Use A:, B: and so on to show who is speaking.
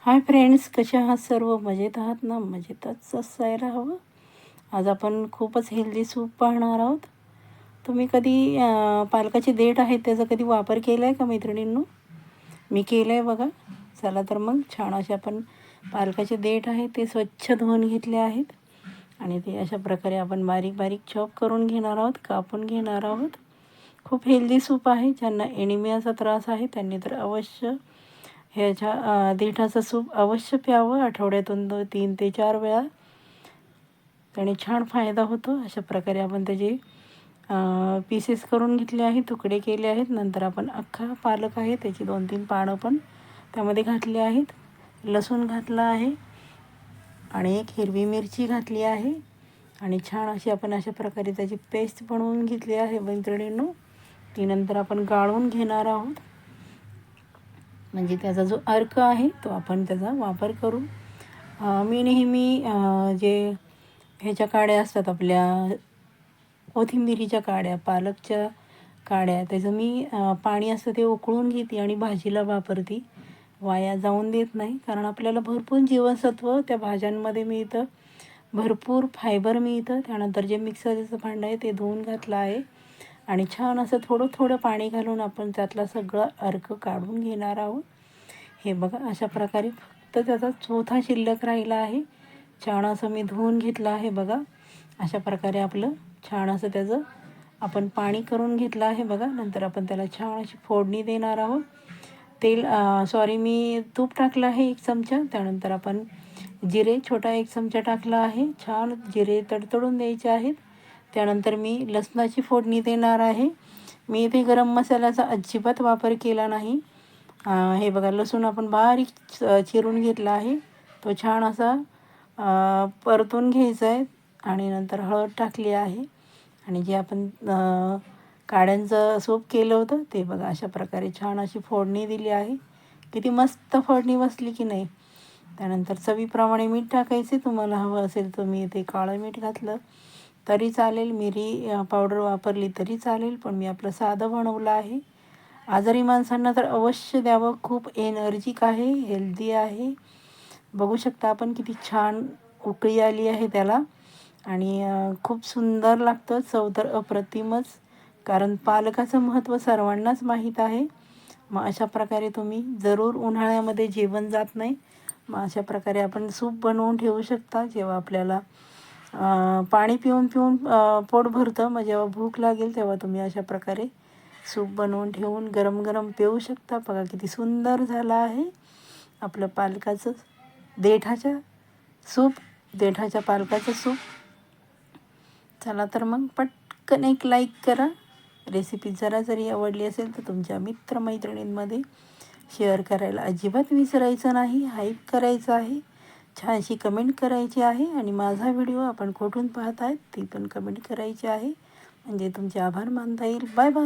A: Hi friends, कसे आहात सर्व? मजेत आहात ना? मजेतच असायला हवं. आज आपण खूपच हेल्दी सूप पाहणार आहोत. तुम्ही कधी पालकाचे देठ आहेत त्याचा कधी वापर केला आहे का मैत्रिणींनो? मी केलं आहे बघा. चला तर मग छान असे आपण पालकाचे देठ आहेत ते स्वच्छ धुवून घेतले आहेत आणि ते अशा प्रकारे आपण बारीक बारीक चॉप करून घेणार आहोत, कापून घेणार आहोत. खूप हेल्दी सूप आहे. ज्यांना एनिमियाचा त्रास आहे त्यांनी तर अवश्य ह्याच्या देठाचं सूप अवश्य प्यावं. आठवड्यातून 3 ते 4 वेळा त्याने छान फायदा होतो. अशा प्रकारे आपण त्याचे पीसेस करून घेतले आहेत, तुकडे केले आहेत. नंतर आपण अख्खा पालक आहे त्याची 2-3 पानं पण त्यामध्ये घातली आहेत. लसूण घातला आहे आणि एक हिरवी मिरची घातली आहे आणि छान अशी आपण अशा प्रकारे त्याची पेस्ट बनवून घेतली आहे मैत्रिणींनो. ती नंतर आपण गाळून घेणार आहोत. म्हणजे त्याचा जो अर्क आहे तो आपण त्याचा वापर करू. मी नेहमी जे ह्याच्या काड्या असतात आपल्या कोथिंबिरीच्या काड्या, पालकच्या काड्या, त्याचं मी पाणी असतं ते उकळून घेते आणि भाजीला वापरते. वाया जाऊन देत नाही, कारण आपल्याला भरपूर जीवनसत्व त्या भाज्यांमध्ये मिळतं, भरपूर फायबर मिळतं. त्यानंतर जे मिक्सरचं भांडं आहे ते धुवून घातलं आहे आणि छान असं थोडं थोडं पाणी घालून आपण त्यातला सगळं अर्क काढून घेणार आहोत. हे बघा, अशा प्रकारे फक्त त्याचा चोथा शिल्लक राहिला आहे. छान असं मी धुवून घेतलं आहे बघा. अशा प्रकारे आपलं छान असं त्याचं आपण पाणी करून घेतलं आहे बघा. नंतर आपण त्याला छान अशी फोडणी देणार आहोत. मी तूप टाकलं आहे 1 चमचा. त्यानंतर आपण जिरे छोटा 1 चमचा टाकला आहे. छान जिरे तडतडून द्यायचे आहेत. त्यानंतर मी लसणाची फोडणी देणार आहे. मी इथे गरम मसाल्याचा अजिबात वापर केला नाही. हे बघा, लसूण आपण बारीक चिरून घेतला आहे. तो छान असा परतून घ्यायचा आहे आणि नंतर हळद टाकली आहे आणि जे आपण काड्यांचं सूप केलं होतं ते बघा, अशा प्रकारे छान अशी फोडणी दिली आहे. किती मस्त फोडणी बसली की नाही. त्यानंतर चवीप्रमाणे मीठ टाकायचे. तुम्हाला हवं असेल तर मी इथे काळं मीठ घातलं तरी चालेल, मिरी पावडर वापरली तरी चालेल, पण मी आपलं साधं बनवलं आहे. आजारी माणसांना तर अवश्य द्यावं. खूप एनर्जिक आहे, हेल्दी आहे. बघू शकता आपण किती छान उकळी आली आहे त्याला आणि खूप सुंदर लागतं. चव तर अप्रतिमच, कारण पालकाचं महत्त्व सर्वांनाच माहीत आहे. मग अशा प्रकारे तुम्ही जरूर, उन्हाळ्यामध्ये जेवण जात नाही, मग अशा प्रकारे आपण सूप बनवून ठेवू शकता. जेव्हा आपल्याला पाणी पिऊन पिऊन पोट भरतं, मग जेव्हा भूक लागेल तेव्हा तुम्ही अशा प्रकारे सूप बनवून ठेवून गरम गरम पिऊ शकता. बघा किती सुंदर झालं आहे आपलं पालकाचं देठाच्या पालकाचं सूप. चला तर मग पटकन एक लाईक करा. रेसिपी जरा जरी आवडली असेल तर तुमच्या मित्रमैत्रिणींमध्ये शेअर करायला अजिबात विसरायचं नाही. हाईप करायचं आहे, छानशी कमेंट करायची आहे आणि माझा व्हिडिओ आपण कुठून पाहत आहेत ती पण कमेंट करायची आहे, म्हणजे तुमचे आभार मानता येईल. Bye bye.